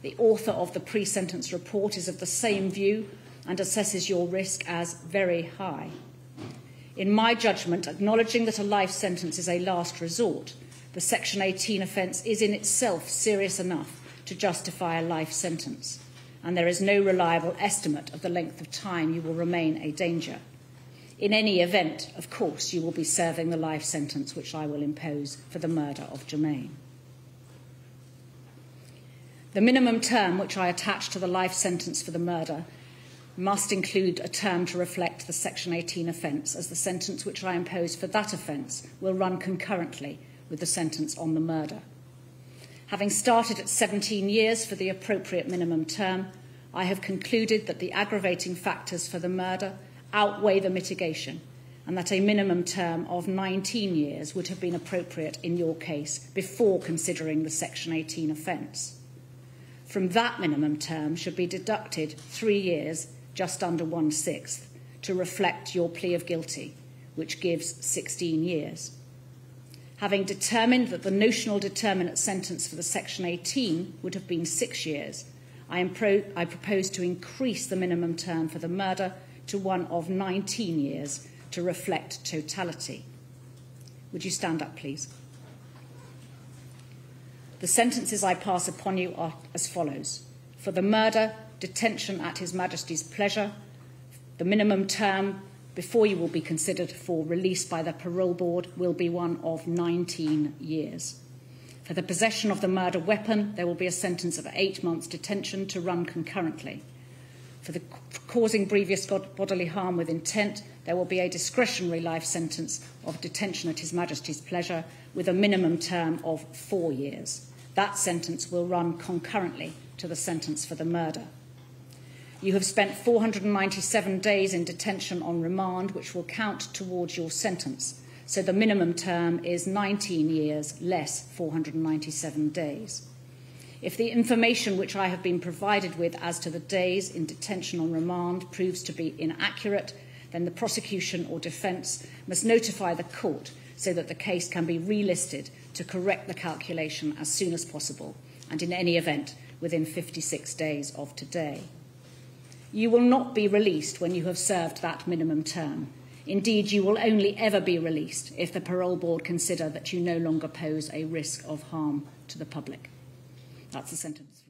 The author of the pre-sentence report is of the same view and assesses your risk as very high. In my judgment, acknowledging that a life sentence is a last resort, the Section 18 offence is in itself serious enough to justify a life sentence, and there is no reliable estimate of the length of time you will remain a danger. In any event, of course, you will be serving the life sentence which I will impose for the murder of Jermaine. The minimum term which I attach to the life sentence for the murder must include a term to reflect the Section 18 offence, as the sentence which I impose for that offence will run concurrently with the sentence on the murder. Having started at 17 years for the appropriate minimum term, I have concluded that the aggravating factors for the murder outweigh the mitigation, and that a minimum term of 19 years would have been appropriate in your case before considering the Section 18 offence. From that minimum term should be deducted 3 years, just under 1/6, to reflect your plea of guilty, which gives 16 years. Having determined that the notional determinate sentence for the Section 18 would have been 6 years, I propose to increase the minimum term for the murder to one of 19 years to reflect totality. Would you stand up, please? The sentences I pass upon you are as follows. For the murder, detention at His Majesty's pleasure. The minimum term before you will be considered for release by the parole board will be one of 19 years. For the possession of the murder weapon, there will be a sentence of 8 months detention to run concurrently. For causing grievous bodily harm with intent, there will be a discretionary life sentence of detention at His Majesty's pleasure with a minimum term of 4 years. That sentence will run concurrently to the sentence for the murder. You have spent 497 days in detention on remand, which will count towards your sentence. So the minimum term is 19 years less 497 days. If the information which I have been provided with as to the days in detention on remand proves to be inaccurate, then the prosecution or defence must notify the court so that the case can be relisted to correct the calculation as soon as possible, and in any event within 56 days of today. You will not be released when you have served that minimum term. Indeed, you will only ever be released if the parole board consider that you no longer pose a risk of harm to the public. That's the sentence.